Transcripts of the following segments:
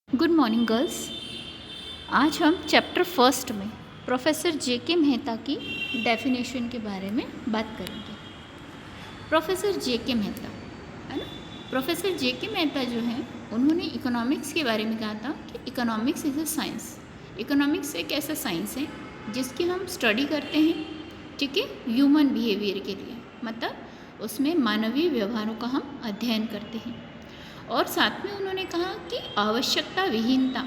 Good morning girls. आज हम chapter first में प्रोफेसर जे.के. मेहता की डेफिनेशन के बारे में बात करेंगे। Professor JK. मेहता है ना। Professor JK. मेहता जो हैं उन्होंने इकोनॉमिक्स के बारे में कहा था कि economics is a science. Economics एक ऐसा साइंस है जिसकी हम स्टडी करते हैं, ठीक है, ह्यूमन बिहेवियर के लिए, मतलब उसमें मानवीय व्यवहारों का हम अध्ययन करते हैं। और साथ में उन्होंने कहा कि आवश्यकता विहीनता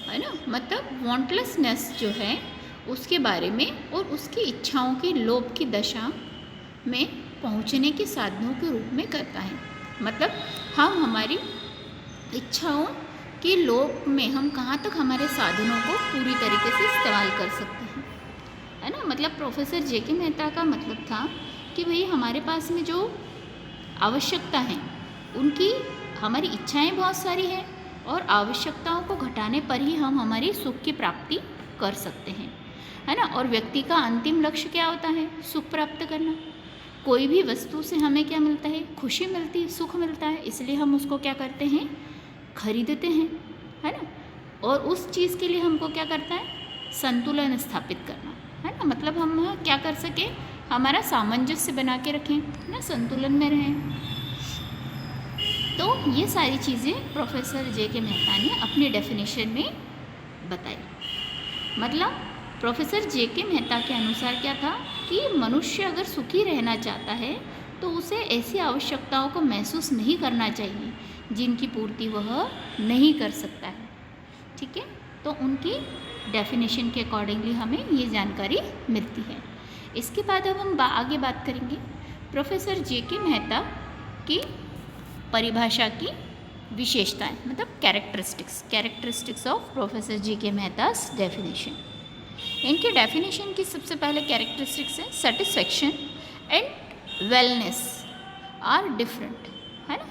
है ना, मतलब वांटलेसनेस जो है उसके बारे में और उसकी इच्छाओं के लोभ की दशा में पहुंचने के साधनों के रूप में करता है। मतलब हम हमारी इच्छाओं के लोभ में हम कहाँ तक हमारे साधनों को पूरी तरीके से इस्तेमाल कर सकते हैं, है ना। मतलब प्रोफेसर जे.के. मेहता का मतलब था कि भाई हमारे पास में जो आवश्यकता है उनकी हमारी इच्छाएं बहुत सारी हैं और आवश्यकताओं को घटाने पर ही हम हमारी सुख की प्राप्ति कर सकते हैं, है ना। और व्यक्ति का अंतिम लक्ष्य क्या होता है? सुख प्राप्त करना। कोई भी वस्तु से हमें क्या मिलता है? खुशी मिलती है, सुख मिलता है, इसलिए हम उसको क्या करते हैं? खरीदते हैं, है ना। और उस चीज़ के लिए हमको क्या करता है? संतुलन स्थापित करना, है ना। मतलब हम क्या कर सकें? हमारा सामंजस्य बना के रखें, है ना, संतुलन में रहें। तो ये सारी चीज़ें प्रोफेसर जे.के. मेहता ने अपनी डेफिनेशन में बताई। मतलब प्रोफेसर जे.के. मेहता के अनुसार क्या था कि मनुष्य अगर सुखी रहना चाहता है तो उसे ऐसी आवश्यकताओं को महसूस नहीं करना चाहिए जिनकी पूर्ति वह नहीं कर सकता है, ठीक है। तो उनकी डेफिनेशन के अकॉर्डिंगली हमें ये जानकारी मिलती है। इसके बाद अब हम आगे बात करेंगे प्रोफेसर जे.के. मेहता की परिभाषा की विशेषताएं, मतलब characteristics of professor JK. Mehta's definition. इनके डेफिनेशन की सबसे पहले कैरेक्टरिस्टिक्स है satisfaction and wellness are different, है ना।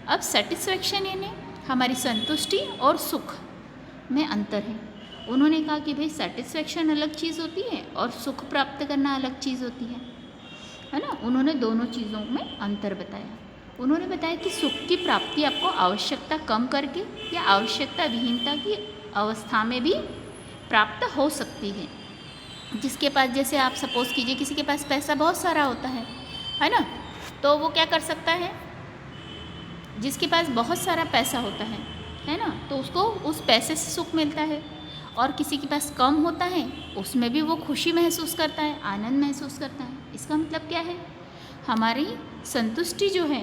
अब सेटिस्फैक्शन यानी हमारी संतुष्टि और सुख में अंतर है। उन्होंने कहा कि भाई सेटिस्फैक्शन अलग चीज़ होती है और सुख प्राप्त करना अलग चीज़ होती है ना। उन्होंने दोनों चीज़ों में अंतर बताया। उन्होंने बताया कि सुख की प्राप्ति आपको आवश्यकता कम करके या आवश्यकता विहीनता की अवस्था में भी प्राप्त हो सकती है। जिसके पास, जैसे आप सपोज कीजिए किसी के पास पैसा बहुत सारा होता है ना, तो वो क्या कर सकता है? जिसके पास बहुत सारा पैसा होता है ना, तो उसको उस पैसे से सुख मिलता है। और किसी के पास कम होता है उसमें भी वो खुशी महसूस करता है, आनंद महसूस करता है। इसका मतलब क्या है? हमारी संतुष्टि जो है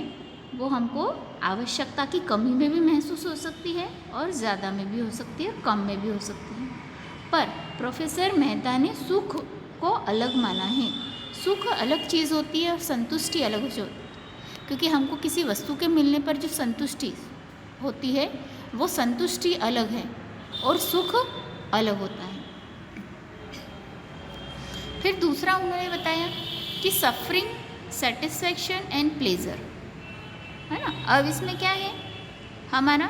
वो हमको आवश्यकता की कमी में भी महसूस हो सकती है और ज़्यादा में भी हो सकती है, कम में भी हो सकती है। पर प्रोफेसर मेहता ने सुख को अलग माना है। सुख अलग चीज़ होती है और संतुष्टि अलग होती है, क्योंकि हमको किसी वस्तु के मिलने पर जो संतुष्टि होती है वो संतुष्टि अलग है और सुख अलग होता है। फिर दूसरा उन्होंने बताया कि सफरिंग, सेटिस्फैक्शन एंड प्लेजर, है ना। अब इसमें क्या है? हमारा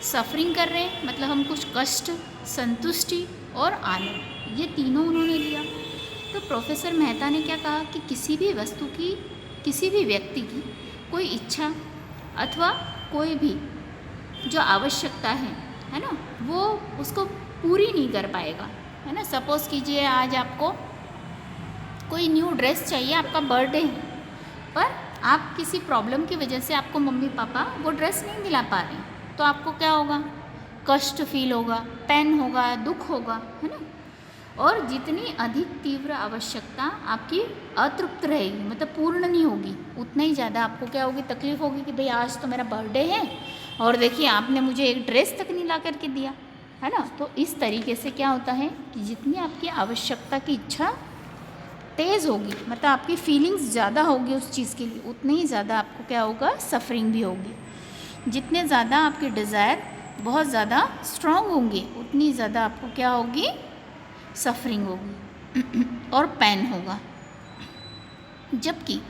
सफरिंग कर रहे हैं मतलब हम कुछ कष्ट, संतुष्टि और आनंद, ये तीनों उन्होंने लिया। तो प्रोफेसर मेहता ने क्या कहा कि किसी भी वस्तु की, किसी भी व्यक्ति की कोई इच्छा अथवा कोई भी जो आवश्यकता है ना, वो उसको पूरी नहीं कर पाएगा, है ना। सपोज़ कीजिए आज आपको कोई न्यू ड्रेस चाहिए, आपका बर्थडे है, पर आप किसी प्रॉब्लम की वजह से आपको मम्मी पापा वो ड्रेस नहीं दिला पा रहे हैं, तो आपको क्या होगा? कष्ट फील होगा, पेन होगा, दुख होगा, है ना। और जितनी अधिक तीव्र आवश्यकता आपकी अतृप्त रहेगी, मतलब पूर्ण नहीं होगी, उतना ही ज़्यादा आपको क्या होगी? तकलीफ होगी कि भाई आज तो मेरा बर्थडे है और देखिए आपने मुझे एक ड्रेस तक नहीं ला करके दिया, है ना। तो इस तरीके से क्या होता है कि जितनी आपकी आवश्यकता की इच्छा तेज़ होगी, मतलब आपकी फीलिंग्स ज़्यादा होगी उस चीज़ के लिए, उतनी ही ज़्यादा आपको क्या होगा? सफरिंग भी होगी। जितने ज़्यादा आपके डिज़ायर बहुत ज़्यादा स्ट्रॉन्ग होंगे उतनी ज़्यादा आपको क्या होगी? सफरिंग होगी और पेन होगा। जबकि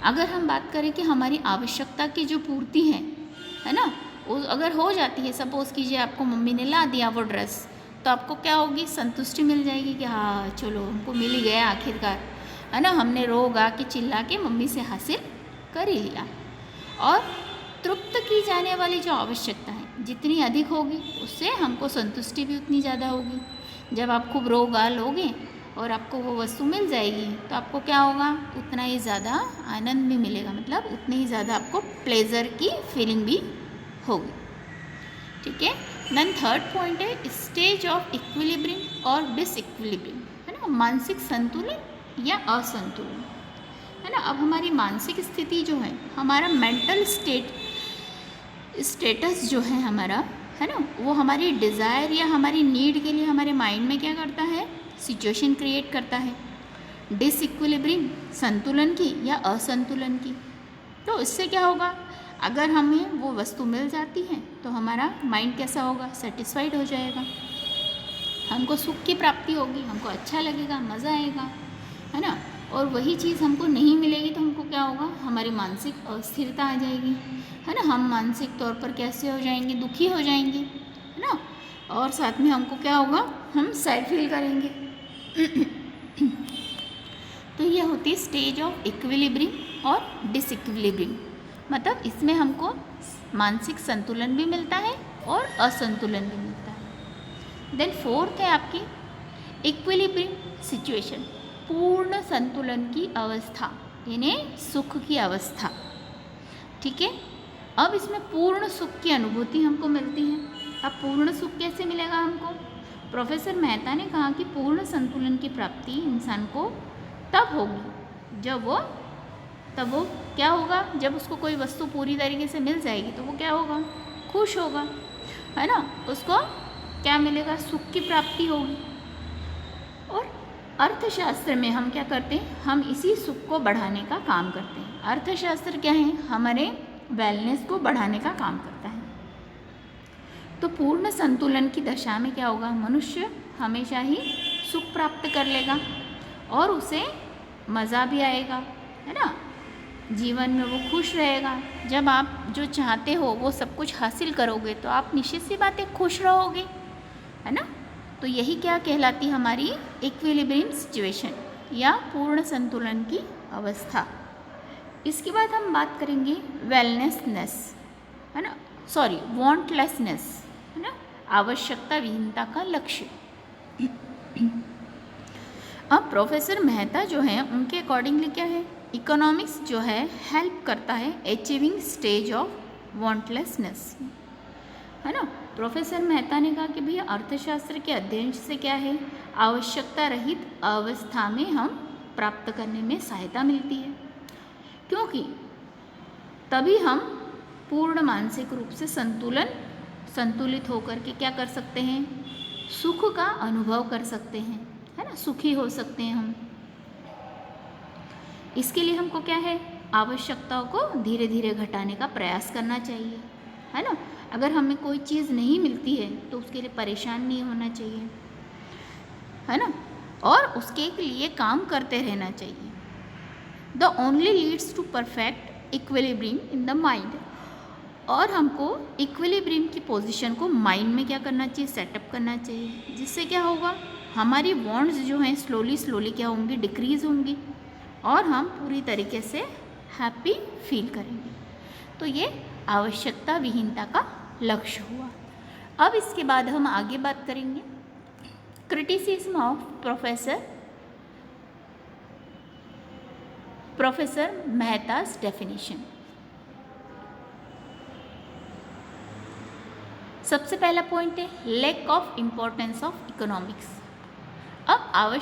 अगर हम बात करें कि हमारी आवश्यकता की जो पूर्ति है ना, वो अगर हो जाती है, सपोज़ कीजिए आपको मम्मी ने ला दिया वो ड्रेस, तो आपको क्या होगी? संतुष्टि मिल जाएगी कि हाँ चलो हमको मिल ही गया आखिरकार, है ना, हमने रो गा के चिल्ला के मम्मी से हासिल कर ही लिया। और तृप्त की जाने वाली जो आवश्यकता है, जितनी अधिक होगी उससे हमको संतुष्टि भी उतनी ज़्यादा होगी। जब आप खूब रोगा लोगे और आपको वो वस्तु मिल जाएगी तो आपको क्या होगा, उतना ही ज़्यादा आनंद भी मिलेगा, मतलब उतनी ही ज़्यादा आपको प्लेजर की फीलिंग भी होगी। ठीक है। देन थर्ड पॉइंट है स्टेज ऑफ इक्विलिब्रियम और डिसइक्विलिब्रियम, है ना, मानसिक संतुलन या असंतुलन, है ना। अब हमारी मानसिक स्थिति जो है, हमारा मेंटल स्टेटस जो है हमारा, है ना, वो हमारी डिज़ायर या हमारी नीड के लिए हमारे माइंड में क्या करता है, सिचुएशन क्रिएट करता है डिसइक्विलिब्रियम, संतुलन की या असंतुलन की। तो इससे क्या होगा, अगर हमें वो वस्तु मिल जाती है तो हमारा माइंड कैसा होगा, सेटिस्फाइड हो जाएगा, हमको सुख की प्राप्ति होगी, हमको अच्छा लगेगा, मज़ा आएगा, है ना। और वही चीज़ हमको नहीं मिलेगी तो हमको क्या होगा, हमारी मानसिक अस्थिरता आ जाएगी, है ना। हम मानसिक तौर पर कैसे हो जाएंगे, दुखी हो जाएंगे, है ना। और साथ में हमको क्या होगा, हम सैड फील करेंगे। तो ये होती है स्टेज ऑफ इक्विलिब्रियम और डिसइक्विलिब्रियम, मतलब इसमें हमको मानसिक संतुलन भी मिलता है और असंतुलन भी मिलता है। देन फोर्थ है आपकी इक्विलिब्रियम सिचुएशन, पूर्ण संतुलन की अवस्था, यानी सुख की अवस्था। ठीक है। अब इसमें पूर्ण सुख की अनुभूति हमको मिलती है। अब पूर्ण सुख कैसे मिलेगा हमको, प्रोफेसर मेहता ने कहा कि पूर्ण संतुलन की प्राप्ति इंसान को तब होगी जब वो क्या होगा, जब उसको कोई वस्तु पूरी तरीके से मिल जाएगी तो वो क्या होगा, खुश होगा, है ना, उसको क्या मिलेगा, सुख की प्राप्ति होगी। और अर्थशास्त्र में हम क्या करते हैं, हम इसी सुख को बढ़ाने का काम करते हैं। अर्थशास्त्र क्या है, हमारे वेलनेस को बढ़ाने का काम करता है। तो पूर्ण संतुलन की दशा में क्या होगा, मनुष्य हमेशा ही सुख प्राप्त कर लेगा और उसे मज़ा भी आएगा, है ना, जीवन में वो खुश रहेगा। जब आप जो चाहते हो वो सब कुछ हासिल करोगे तो आप निश्चित सी बात है खुश रहोगे, है ना। तो यही क्या कहलाती हमारी इक्विलिब्रियम सिचुएशन या पूर्ण संतुलन की अवस्था। इसके बाद हम बात करेंगे वेलनेसनेस, है ना, सॉरी वांटलेसनेस, है ना, आवश्यकता विहीनता का लक्ष्य। अब प्रोफेसर मेहता जो है उनके अकॉर्डिंगली क्या है, इकोनॉमिक्स जो है हेल्प करता है अचीविंग स्टेज ऑफ वांटलेसनेस, है ना। प्रोफेसर मेहता ने कहा कि भैया अर्थशास्त्र के अध्ययन से क्या है, आवश्यकता रहित अवस्था में हम प्राप्त करने में सहायता मिलती है, क्योंकि तभी हम पूर्ण मानसिक रूप से संतुलित होकर के क्या कर सकते हैं, सुख का अनुभव कर सकते हैं, है ना, सुखी हो सकते हैं हम। इसके लिए हमको क्या है, आवश्यकताओं को धीरे धीरे घटाने का प्रयास करना चाहिए, है ना। अगर हमें कोई चीज़ नहीं मिलती है तो उसके लिए परेशान नहीं होना चाहिए, है ना, और उसके लिए काम करते रहना चाहिए। The only leads to perfect equilibrium in the mind, और हमको इक्विलिब्रियम की पोजीशन को माइंड में क्या करना चाहिए, सेटअप करना चाहिए, जिससे क्या होगा, हमारी वॉन्ट्स जो हैं स्लोली क्या होंगी, डिक्रीज़ होंगी और हम पूरी तरीके से हैप्पी फील करेंगे। तो ये आवश्यकता विहीनता का लक्ष्य हुआ। अब इसके बाद हम आगे बात करेंगे क्रिटिसिज्म ऑफ प्रोफेसर मेहता's डेफिनेशन। सबसे पहला पॉइंट है lack of importance of economics. अब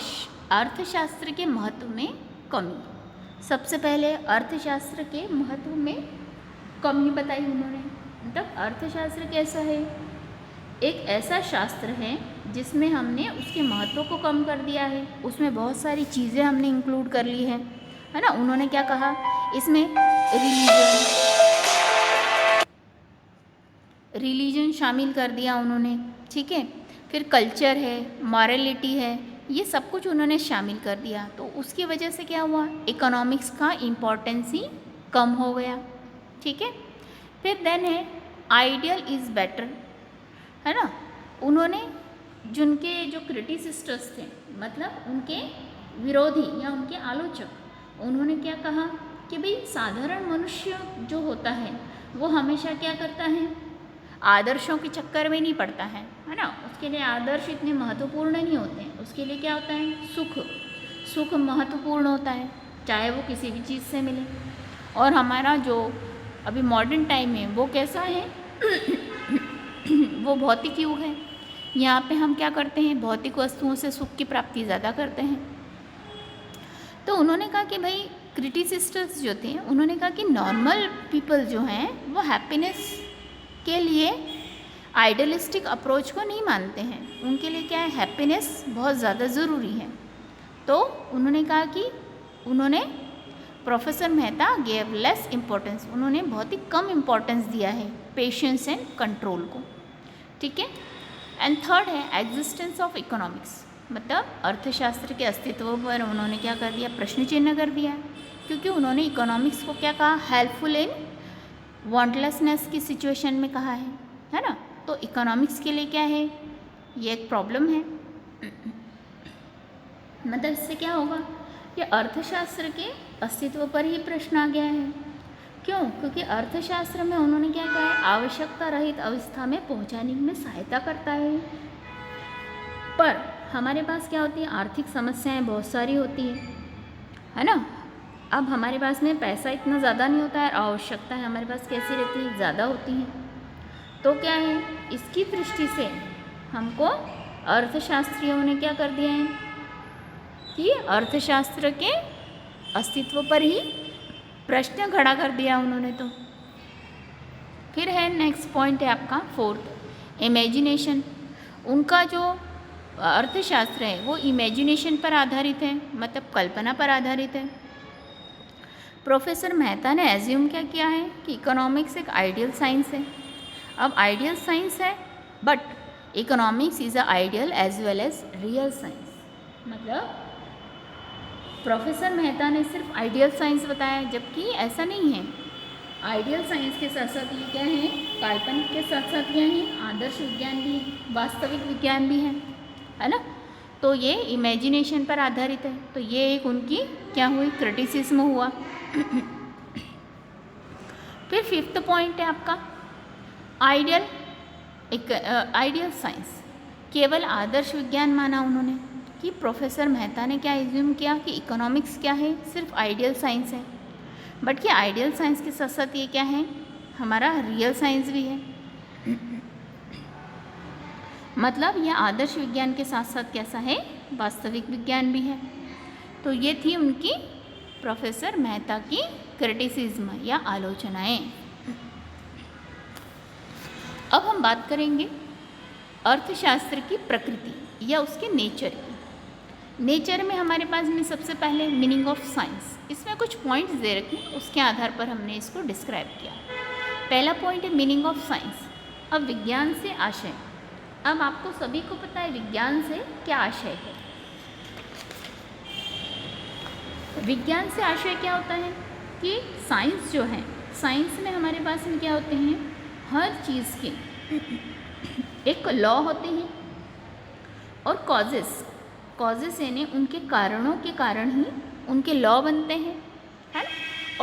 अर्थशास्त्र के महत्व में कमी। सबसे पहले अर्थशास्त्र के महत्व में कमी बताई उन्होंने। मतलब अर्थशास्त्र कैसा है, एक ऐसा शास्त्र है जिसमें हमने उसके महत्व को कम कर दिया है, उसमें बहुत सारी चीज़ें हमने इंक्लूड कर ली है ना। उन्होंने क्या कहा, इसमें रिलीजन शामिल कर दिया उन्होंने, ठीक है, फिर कल्चर है, मॉरलिटी है, ये सब कुछ उन्होंने शामिल कर दिया। तो उसकी वजह से क्या हुआ, इकोनॉमिक्स का इम्पोर्टेंस ही कम हो गया, ठीक है। फिर देन है आइडियल इज़ बेटर, है ना। उन्होंने जिनके जो क्रिटिसिस्टर्स थे, मतलब उनके विरोधी या उनके आलोचक, उन्होंने क्या कहा कि भाई साधारण मनुष्य जो होता है वो हमेशा क्या करता है, आदर्शों के चक्कर में नहीं पड़ता है ना। उसके लिए आदर्श इतने महत्वपूर्ण नहीं होते हैं। उसके लिए क्या होता है, सुख महत्वपूर्ण होता है, चाहे वो किसी भी चीज़ से मिले। और हमारा जो अभी मॉडर्न टाइम है वो कैसा है वो भौतिक युग है। यहाँ पे हम क्या करते हैं, भौतिक वस्तुओं से सुख की प्राप्ति ज़्यादा करते हैं। तो उन्होंने कहा कि भाई क्रिटिसिस्ट्स जो थे उन्होंने कहा कि नॉर्मल पीपल जो हैं वो हैप्पीनेस के लिए आइडियलिस्टिक अप्रोच को नहीं मानते हैं। उनके लिए क्या है, हैप्पीनेस बहुत ज़्यादा ज़रूरी है। तो उन्होंने कहा कि professor Mehta gave less importance, उन्होंने बहुत ही कम इम्पोर्टेंस दिया है पेशेंस एंड कंट्रोल को। ठीक है। एंड थर्ड है एग्जिस्टेंस ऑफ इकोनॉमिक्स, मतलब अर्थशास्त्र के अस्तित्व पर उन्होंने क्या कर दिया, प्रश्न चिन्ह कर दिया। क्योंकि उन्होंने इकोनॉमिक्स को क्या कहा, हेल्पफुल इन वांटलेसनेस की सिचुएशन में कहा है ना। तो इकोनॉमिक्स के लिए क्या है, ये एक प्रॉब्लम है। मतलब इससे क्या होगा, ये अर्थशास्त्र के अस्तित्व पर ही प्रश्न आ गया है। क्यों, क्योंकि अर्थशास्त्र में उन्होंने क्या कहा है, आवश्यकता रहित अवस्था में पहुंचाने में सहायता करता है। पर हमारे पास क्या होती है, आर्थिक समस्याएं बहुत सारी होती है ना। अब हमारे पास में पैसा इतना ज़्यादा नहीं होता है, आवश्यकता है हमारे पास कैसी रहती है, ज़्यादा होती है। तो क्या है, इसकी दृष्टि से हमको अर्थशास्त्रियों ने क्या कर दिया है कि अर्थशास्त्र के अस्तित्व पर ही प्रश्न खड़ा कर दिया उन्होंने। तो फिर है नेक्स्ट पॉइंट है आपका फोर्थ, इमेजिनेशन। उनका जो अर्थशास्त्र है वो इमेजिनेशन पर आधारित है, मतलब कल्पना पर आधारित है। प्रोफेसर मेहता ने एज्यूम क्या किया है कि इकोनॉमिक्स एक आइडियल साइंस है। अब आइडियल साइंस है but economics is a ideal as well as real science. मतलब प्रोफेसर मेहता ने सिर्फ आइडियल साइंस बताया, जबकि ऐसा नहीं है। आइडियल साइंस के साथ साथ ये क्या है, काल्पनिक के साथ साथ क्या है, आदर्श विज्ञान भी, वास्तविक विज्ञान भी है ना। तो ये इमेजिनेशन पर आधारित है। तो ये एक उनकी क्या हुई, क्रिटिसिज्म हुआ। फिर फिफ्थ पॉइंट है आपका आइडियल साइंस, केवल आदर्श विज्ञान माना उन्होंने। कि प्रोफेसर मेहता ने क्या एज्यूम किया कि इकोनॉमिक्स क्या है, सिर्फ आइडियल साइंस है, बट कि आइडियल साइंस के साथ साथ ये क्या है, हमारा रियल साइंस भी है। मतलब यह आदर्श विज्ञान के साथ साथ कैसा है, वास्तविक विज्ञान भी है। तो ये थी उनकी प्रोफेसर मेहता की क्रिटिसिज्म या आलोचनाएं। अब हम बात करेंगे अर्थशास्त्र की प्रकृति या उसके नेचर की। नेचर में हमारे पास में सबसे पहले मीनिंग ऑफ साइंस, इसमें कुछ पॉइंट्स दे रखे हैं, उसके आधार पर हमने इसको डिस्क्राइब किया। पहला पॉइंट है मीनिंग ऑफ साइंस। अब विज्ञान से आशय, अब आपको सभी को पता है विज्ञान से क्या आशय है। विज्ञान से आशय क्या होता है कि साइंस जो है, साइंस में हमारे पास में क्या होते हैं, हर चीज़ के एक लॉ होते हैं और कॉजेस यानी उनके कारणों के कारण ही उनके लॉ बनते हैं, है ना।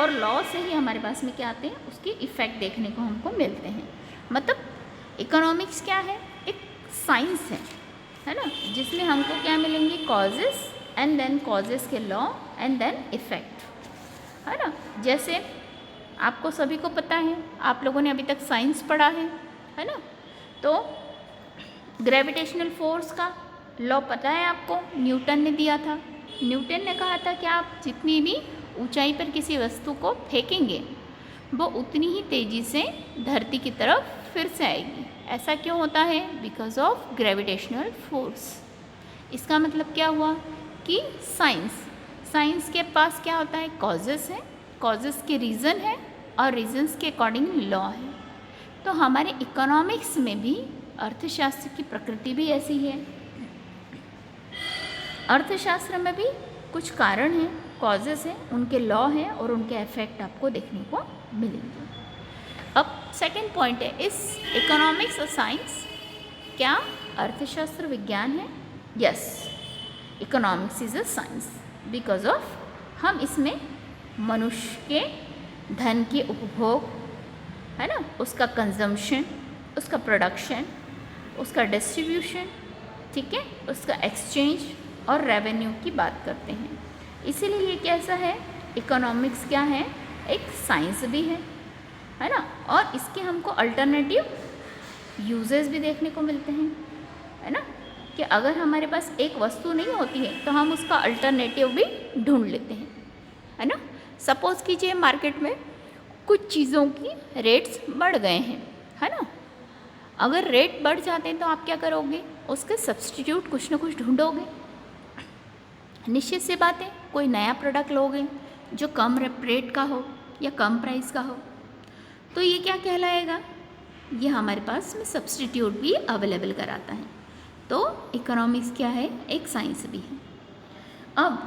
और लॉ से ही हमारे पास में क्या आते हैं, उसके इफ़ेक्ट देखने को हमको मिलते हैं। मतलब इकोनॉमिक्स क्या है, एक साइंस है ना, जिसमें हमको क्या मिलेंगे, कॉजेस एंड देन कॉजेस के लॉ एंड देन इफ़ेक्ट, है ना। जैसे आपको सभी को पता है, आप लोगों ने अभी तक साइंस पढ़ा है ना। तो ग्रेविटेशनल फोर्स का लॉ पता है आपको, न्यूटन ने दिया था। न्यूटन ने कहा था कि आप जितनी भी ऊंचाई पर किसी वस्तु को फेंकेंगे वो उतनी ही तेज़ी से धरती की तरफ फिर से आएगी। ऐसा क्यों होता है, बिकॉज ऑफ ग्रेविटेशनल फोर्स। इसका मतलब क्या हुआ कि साइंस के पास क्या होता है, कॉजेस है, कॉजेस के रीज़न है और रीजन्स के अकॉर्डिंग लॉ है। तो हमारे इकोनॉमिक्स में भी अर्थशास्त्र की प्रकृति भी ऐसी है। अर्थशास्त्र में भी कुछ कारण हैं, कॉजेस हैं, उनके लॉ हैं और उनके इफेक्ट आपको देखने को मिलेंगे। अब सेकंड पॉइंट है, इस इकोनॉमिक्स और साइंस, क्या अर्थशास्त्र विज्ञान है? Yes, economics is a science because of हम इसमें मनुष्य के धन के उपभोग, है ना, उसका कंजम्पशन, उसका प्रोडक्शन, उसका डिस्ट्रीब्यूशन, ठीक है, उसका एक्सचेंज और रेवेन्यू की बात करते हैं। इसीलिए ये कैसा है, इकोनॉमिक्स क्या है, एक साइंस भी है ना, और इसके हमको अल्टरनेटिव यूजेस भी देखने को मिलते हैं, है ना, कि अगर हमारे पास एक वस्तु नहीं होती है तो हम उसका अल्टरनेटिव भी ढूंढ लेते हैं, है ना। सपोज़ कीजिए मार्केट में कुछ चीज़ों की रेट्स बढ़ गए हैं, है ना। अगर रेट बढ़ जाते हैं तो आप क्या करोगे, उसके सब्स्टिट्यूट कुछ ना कुछ ढूंढोगे। निश्चित सी बात है, कोई नया प्रोडक्ट लोगे जो कम रेट का हो या कम प्राइस का हो, तो ये क्या कहलाएगा, ये हमारे पास में सब्स्टिट्यूट भी अवेलेबल कराता है। तो इकोनॉमिक्स क्या है, एक साइंस भी है। अब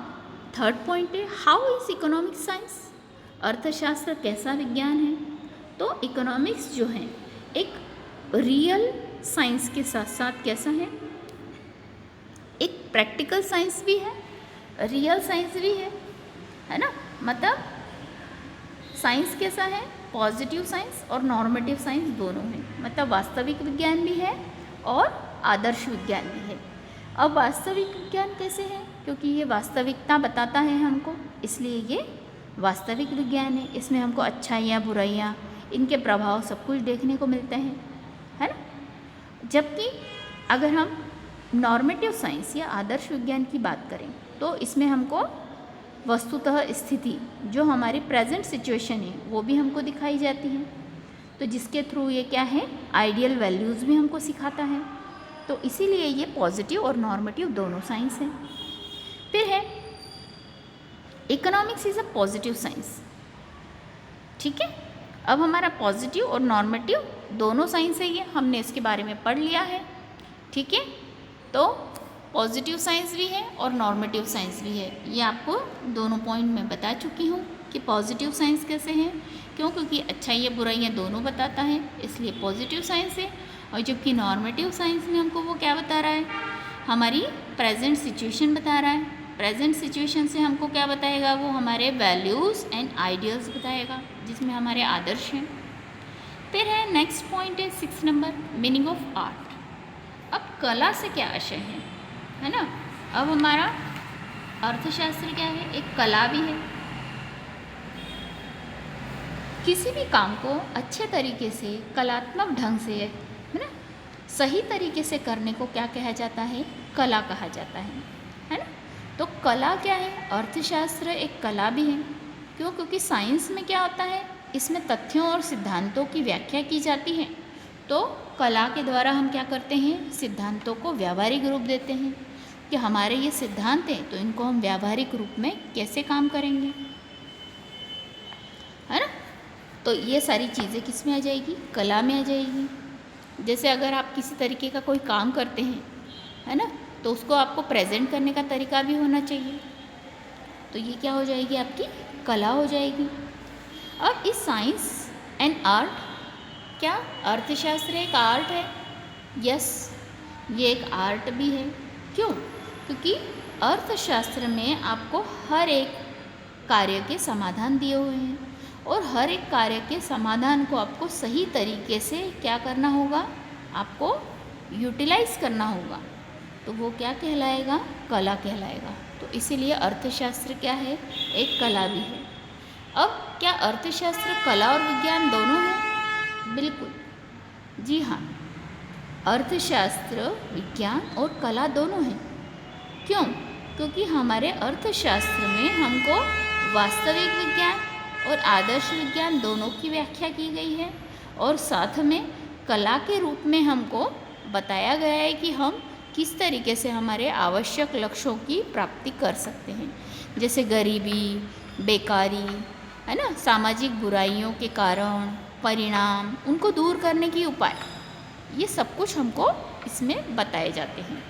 थर्ड पॉइंट है, हाउ इज इकोनॉमिक्स साइंस, अर्थशास्त्र कैसा विज्ञान है। तो इकोनॉमिक्स जो है एक रियल साइंस के साथ साथ कैसा है, एक प्रैक्टिकल साइंस भी है, रियल साइंस भी है ना। मतलब साइंस कैसा है, पॉजिटिव साइंस और नॉर्मेटिव साइंस दोनों हैं, मतलब वास्तविक विज्ञान भी है और आदर्श विज्ञान भी है। अब वास्तविक विज्ञान कैसे है, क्योंकि ये वास्तविकता बताता है हमको, इसलिए ये वास्तविक विज्ञान है। इसमें हमको अच्छाइयाँ बुराइयाँ, इनके प्रभाव सब कुछ देखने को मिलते हैं, है ना। जबकि अगर हम नॉर्मेटिव साइंस या आदर्श विज्ञान की बात करें तो इसमें हमको वस्तुतः स्थिति, जो हमारी प्रेजेंट सिचुएशन है, वो भी हमको दिखाई जाती है। तो जिसके थ्रू ये क्या है, आइडियल वैल्यूज़ भी हमको सिखाता है। तो इसीलिए ये पॉजिटिव और नॉर्मेटिव दोनों साइंस हैं। फिर है economics is a positive science, ठीक है। अब हमारा पॉजिटिव और नॉर्मेटिव दोनों साइंस है, ये हमने इसके बारे में पढ़ लिया है, ठीक है। तो पॉजिटिव साइंस भी है और नॉर्मेटिव साइंस भी है, ये आपको दोनों पॉइंट में बता चुकी हूँ कि पॉजिटिव साइंस कैसे है, क्यों, क्योंकि अच्छाइयाँ बुराइयाँ दोनों बताता है, इसलिए पॉजिटिव साइंस है। और जबकि नॉर्मेटिव साइंस में हमको वो क्या बता रहा है, हमारी प्रेजेंट सिचुएशन बता रहा है। प्रेजेंट सिचुएशन से हमको क्या बताएगा, वो हमारे वैल्यूज़ एंड आइडियल्स बताएगा, जिसमें हमारे आदर्श हैं। फिर है नेक्स्ट पॉइंट है 6 नंबर, मीनिंग ऑफ आर्ट। अब कला से क्या आशय है ना। अब हमारा अर्थशास्त्र क्या है, एक कला भी है। किसी भी काम को अच्छे तरीके से, कलात्मक ढंग से, है ना, सही तरीके से करने को क्या कहा जाता है, कला कहा जाता है ना। तो कला क्या है, अर्थशास्त्र एक कला भी है। क्यों, क्योंकि साइंस में क्या होता है, इसमें तथ्यों और सिद्धांतों की व्याख्या की जाती है। तो कला के द्वारा हम क्या करते हैं, सिद्धांतों को व्यावहारिक रूप देते हैं कि हमारे ये सिद्धांत हैं, तो इनको हम व्यावहारिक रूप में कैसे काम करेंगे, है ना। तो ये सारी चीज़ें किस में आ जाएगी, कला में आ जाएगी। जैसे अगर आप किसी तरीके का कोई काम करते हैं, है ना, तो उसको आपको प्रेजेंट करने का तरीका भी होना चाहिए। तो ये क्या हो जाएगी, आपकी कला हो जाएगी। अब इस साइंस एंड आर्ट, क्या अर्थशास्त्र एक आर्ट है, यस, ये एक आर्ट भी है। क्यों, क्योंकि अर्थशास्त्र में आपको हर एक कार्य के समाधान दिए हुए हैं और हर एक कार्य के समाधान को आपको सही तरीके से क्या करना होगा, आपको यूटिलाइज करना होगा। तो वो क्या कहलाएगा, कला कहलाएगा। तो इसीलिए अर्थशास्त्र क्या है, एक कला भी है। अब क्या अर्थशास्त्र कला और विज्ञान दोनों है, बिल्कुल जी हाँ, अर्थशास्त्र विज्ञान और कला दोनों हैं। क्यों, क्योंकि हमारे अर्थशास्त्र में हमको वास्तविक विज्ञान और आदर्श विज्ञान दोनों की व्याख्या की गई है, और साथ में कला के रूप में हमको बताया गया है कि हम किस तरीके से हमारे आवश्यक लक्ष्यों की प्राप्ति कर सकते हैं, जैसे गरीबी, बेकारी, है ना, सामाजिक बुराइयों के कारण, परिणाम, उनको दूर करने की उपाय, ये सब कुछ हमको इसमें बताए जाते हैं।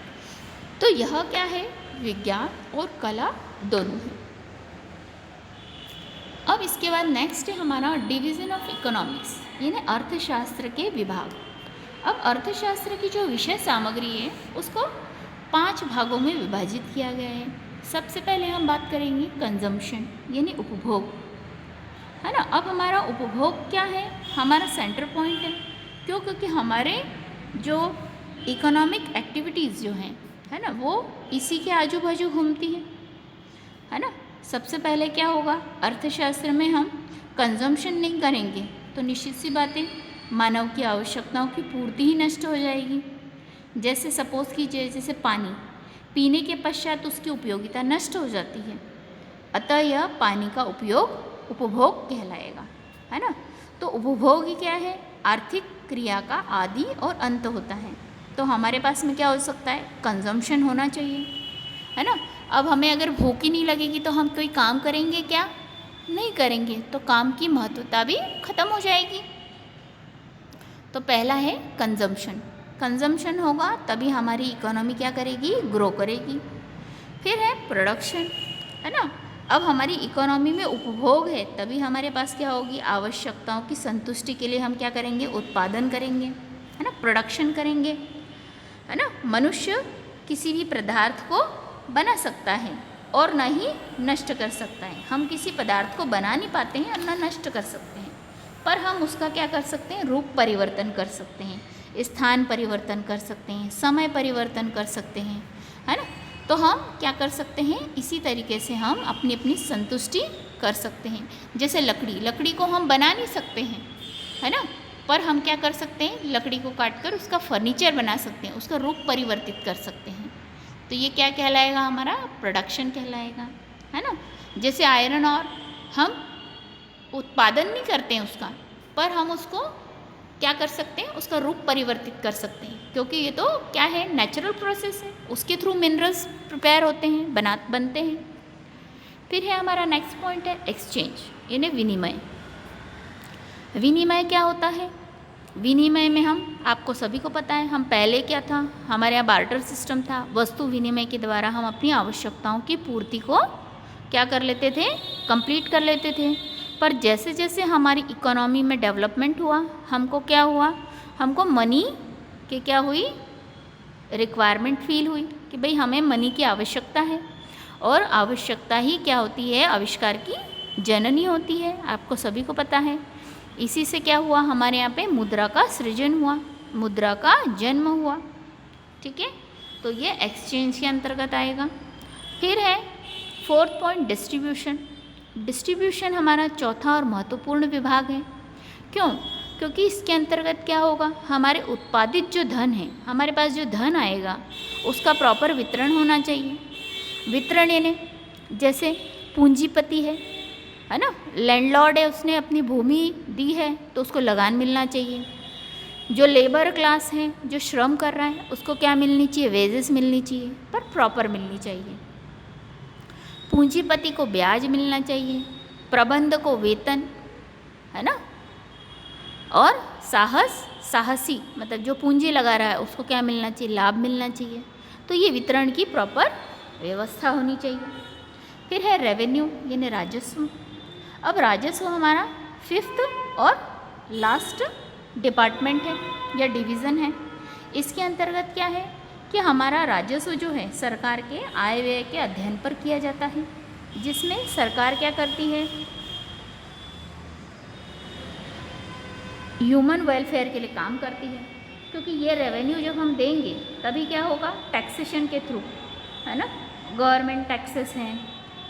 तो यह क्या है, विज्ञान और कला दोनों है। अब इसके बाद नेक्स्ट है हमारा डिवीज़न ऑफ इकोनॉमिक्स, यानी अर्थशास्त्र के विभाग। अब अर्थशास्त्र की जो विषय सामग्री है उसको 5 भागों में विभाजित किया गया है। सबसे पहले हम बात करेंगे कंजम्पशन, यानी उपभोग, है ना। अब हमारा उपभोग क्या है, हमारा सेंटर पॉइंट है क्यों? क्योंकि हमारे जो इकोनॉमिक एक्टिविटीज़ जो हैं, है ना, वो इसी के आजू बाजू घूमती है ना। सबसे पहले क्या होगा, अर्थशास्त्र में हम कंजम्पशन नहीं करेंगे तो निश्चित सी बात है मानव की आवश्यकताओं की पूर्ति ही नष्ट हो जाएगी। जैसे सपोज़ कीजिए, जैसे पानी पीने के पश्चात उसकी उपयोगिता नष्ट हो जाती है, अतः यह पानी का उपभोग कहलाएगा, है ना। तो उपभोग ही क्या है, आर्थिक क्रिया का आदि और अंत होता है। तो हमारे पास में क्या हो सकता है, कंजम्पशन होना चाहिए, है ना। अब हमें अगर भूख ही नहीं लगेगी तो हम कोई काम करेंगे क्या? नहीं करेंगे, तो काम की महत्वता भी खत्म हो जाएगी। तो पहला है कंजम्पशन। कंजम्पशन होगा तभी हमारी इकोनॉमी क्या करेगी, ग्रो करेगी। फिर है प्रोडक्शन, है ना। अब हमारी इकोनॉमी में उपभोग है तभी हमारे पास क्या होगी, आवश्यकताओं की संतुष्टि के लिए हम क्या करेंगे, उत्पादन करेंगे, है ना, प्रोडक्शन करेंगे, है ना। मनुष्य किसी भी पदार्थ को बना सकता है और न ही नष्ट कर सकता है। हम किसी पदार्थ को बना नहीं पाते हैं और न नष्ट कर सकते हैं, पर हम उसका क्या कर सकते हैं, रूप परिवर्तन कर सकते हैं, स्थान परिवर्तन कर सकते हैं, समय परिवर्तन कर सकते हैं, है ना। तो हम क्या कर सकते हैं, इसी तरीके से हम अपनी अपनी संतुष्टि कर सकते हैं। जैसे लकड़ी को हम बना नहीं सकते हैं, है ना, पर हम क्या कर सकते हैं, लकड़ी को काटकर उसका फर्नीचर बना सकते हैं, उसका रूप परिवर्तित कर सकते हैं। तो ये क्या कहलाएगा, हमारा प्रोडक्शन कहलाएगा, है ना। जैसे आयरन और हम उत्पादन नहीं करते हैं उसका, पर हम उसको क्या कर सकते हैं, उसका रूप परिवर्तित कर सकते हैं, क्योंकि ये तो क्या है, नेचुरल प्रोसेस है, उसके थ्रू मिनरल्स प्रिपेयर होते हैं, बनते हैं। फिर है हमारा नेक्स्ट पॉइंट है एक्सचेंज, यानी विनिमय। विनिमय क्या होता है, विनिमय में हम, आपको सभी को पता है, हम पहले क्या था, हमारे यहाँ बार्टर सिस्टम था, वस्तु विनिमय के द्वारा हम अपनी आवश्यकताओं की पूर्ति को क्या कर लेते थे, कंप्लीट कर लेते थे। पर जैसे जैसे हमारी इकोनॉमी में डेवलपमेंट हुआ, हमको क्या हुआ, हमको मनी की क्या हुई, रिक्वायरमेंट फील हुई कि भाई हमें मनी की आवश्यकता है, और आवश्यकता ही क्या होती है, आविष्कार की जननी होती है, आपको सभी को पता है। इसी से क्या हुआ, हमारे यहाँ पे मुद्रा का सृजन हुआ, मुद्रा का जन्म हुआ, ठीक है। तो ये एक्सचेंज के अंतर्गत आएगा। फिर है फोर्थ पॉइंट डिस्ट्रीब्यूशन। डिस्ट्रीब्यूशन हमारा चौथा और महत्वपूर्ण विभाग है। क्यों? क्योंकि इसके अंतर्गत क्या होगा, हमारे उत्पादित जो धन है, हमारे पास जो धन आएगा उसका प्रॉपर वितरण होना चाहिए। वितरण यानी जैसे पूंजीपति है ना, लैंडलॉर्ड है, उसने अपनी भूमि दी है तो उसको लगान मिलना चाहिए। जो लेबर क्लास है, जो श्रम कर रहा है, उसको क्या मिलनी चाहिए, वेजेस मिलनी चाहिए, पर प्रॉपर मिलनी चाहिए। पूंजीपति को ब्याज मिलना चाहिए, प्रबंधक को वेतन, है ना, और साहसी मतलब जो पूंजी लगा रहा है उसको क्या मिलना चाहिए, लाभ मिलना चाहिए। तो ये वितरण की प्रॉपर व्यवस्था होनी चाहिए। फिर है रेवेन्यू यानी राजस्व। अब राजस्व हमारा फिफ्थ और लास्ट डिपार्टमेंट है या डिवीज़न है। इसके अंतर्गत क्या है कि हमारा राजस्व जो है सरकार के आय व्यय के अध्ययन पर किया जाता है, जिसमें सरकार क्या करती है, ह्यूमन वेलफेयर के लिए काम करती है। क्योंकि ये रेवेन्यू जब हम देंगे तभी क्या होगा, टैक्सेशन के थ्रू, है ना, गवर्नमेंट टैक्सेस हैं,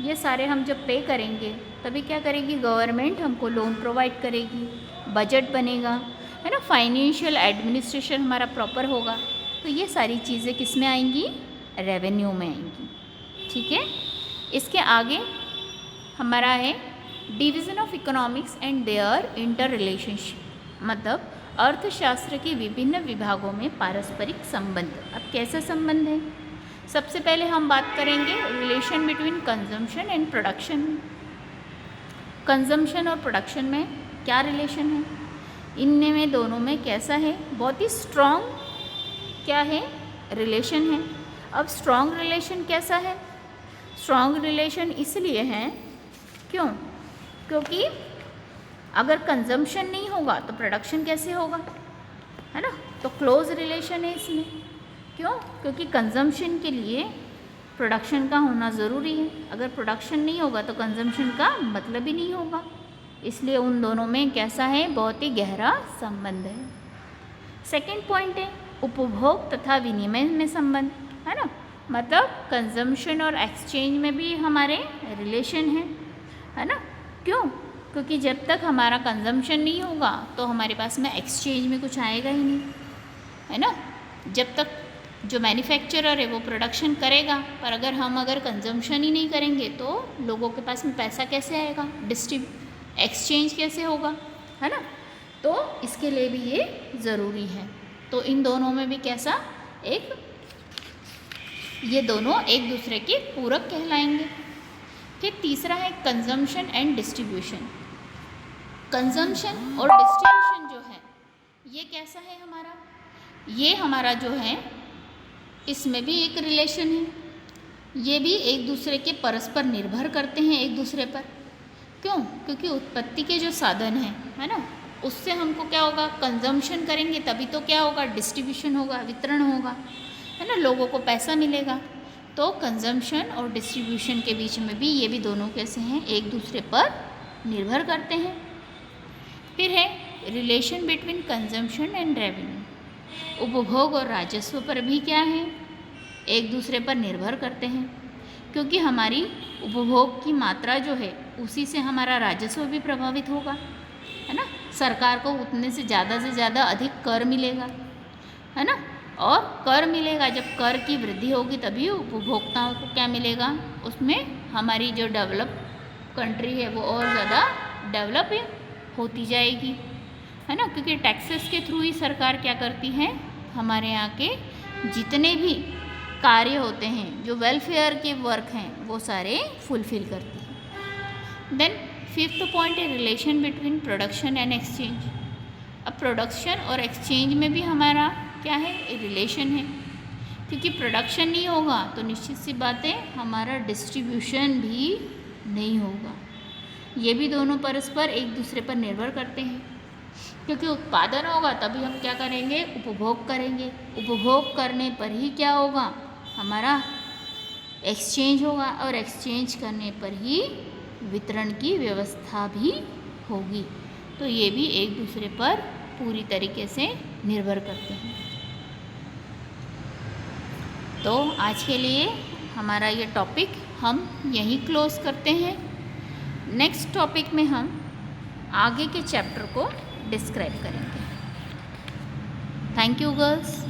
ये सारे हम जब पे करेंगे तभी क्या करेगी गवर्नमेंट, हमको लोन प्रोवाइड करेगी, बजट बनेगा, है ना, फाइनेंशियल एडमिनिस्ट्रेशन हमारा प्रॉपर होगा। तो ये सारी चीज़ें किस में आएंगी, रेवेन्यू में आएंगी, ठीक है। इसके आगे हमारा है division of economics and their inter relationship, मतलब अर्थशास्त्र के विभिन्न विभागों में पारस्परिक संबंध। अब कैसा संबंध है, सबसे पहले हम बात करेंगे relation between consumption and production. Consumption और प्रोडक्शन में क्या रिलेशन है, इनमें दोनों में कैसा है, बहुत ही स्ट्रॉन्ग क्या है, रिलेशन है। अब स्ट्रॉन्ग रिलेशन कैसा है, स्ट्रॉन्ग रिलेशन इसलिए है क्यों, क्योंकि अगर कंजम्पशन नहीं होगा तो प्रोडक्शन कैसे होगा, है ना। तो क्लोज रिलेशन है इसमें। क्यों? क्योंकि कंजम्पशन के लिए प्रोडक्शन का होना ज़रूरी है, अगर प्रोडक्शन नहीं होगा तो कंजम्पशन का मतलब ही नहीं होगा। इसलिए उन दोनों में कैसा है, बहुत ही गहरा संबंध है। सेकेंड पॉइंट है उपभोग तथा विनिमय में संबंध, है ना, मतलब कंजम्पशन और एक्सचेंज में भी हमारे रिलेशन है ना। क्यों? क्योंकि जब तक हमारा कंजम्पशन नहीं होगा तो हमारे पास में एक्सचेंज में कुछ आएगा ही नहीं, है ना। जब तक जो मैन्युफैक्चरर है वो प्रोडक्शन करेगा, पर अगर कंजम्पशन ही नहीं करेंगे तो लोगों के पास में पैसा कैसे आएगा, एक्सचेंज कैसे होगा, है ना। तो इसके लिए भी ये ज़रूरी है। तो इन दोनों में भी कैसा ये दोनों एक दूसरे के पूरक कहलाएंगे। फिर तीसरा है कंजम्पशन एंड डिस्ट्रीब्यूशन। कंजम्पशन और डिस्ट्रीब्यूशन जो है ये कैसा है हमारा, ये हमारा जो है इसमें भी एक रिलेशन है, ये भी एक दूसरे के परस्पर निर्भर करते हैं एक दूसरे पर। क्यों? क्योंकि उत्पत्ति के जो साधन हैं, है ना, उससे हमको क्या होगा, कंजम्पशन करेंगे तभी तो क्या होगा, डिस्ट्रीब्यूशन होगा, वितरण होगा, है ना, लोगों को पैसा मिलेगा। तो कंजम्पशन और डिस्ट्रीब्यूशन के बीच में भी ये भी दोनों कैसे हैं, एक दूसरे पर निर्भर करते हैं। फिर है relation between consumption and revenue. उपभोग और राजस्व पर भी क्या है, एक दूसरे पर निर्भर करते हैं, क्योंकि हमारी उपभोग की मात्रा जो है उसी से हमारा राजस्व भी प्रभावित होगा, है ना। सरकार को उतने से ज़्यादा अधिक कर मिलेगा, है ना, और कर मिलेगा, जब कर की वृद्धि होगी तभी उपभोक्ताओं को क्या मिलेगा, उसमें हमारी जो डेवलप कंट्री है वो और ज़्यादा डेवलप होती जाएगी, है ना, क्योंकि टैक्सेस के थ्रू ही सरकार क्या करती है, हमारे यहाँ के जितने भी कार्य होते हैं, जो वेलफेयर के वर्क हैं, वो सारे फुलफिल करती है। देन फिफ्थ पॉइंट है relation between production and exchange. अब प्रोडक्शन और एक्सचेंज में भी हमारा क्या है, रिलेशन है, क्योंकि प्रोडक्शन नहीं होगा तो निश्चित सी बात है हमारा डिस्ट्रीब्यूशन भी नहीं होगा। ये भी दोनों परस्पर एक दूसरे पर निर्भर करते हैं, क्योंकि उत्पादन होगा तभी हम क्या करेंगे, उपभोग करेंगे, उपभोग करने पर ही क्या होगा, हमारा एक्सचेंज होगा, और एक्सचेंज करने पर ही वितरण की व्यवस्था भी होगी। तो ये भी एक दूसरे पर पूरी तरीके से निर्भर करते हैं। तो आज के लिए हमारा ये टॉपिक हम यहीं क्लोज करते हैं। नेक्स्ट टॉपिक में हम आगे के चैप्टर को डिस्क्राइब करेंगे। Thank you girls.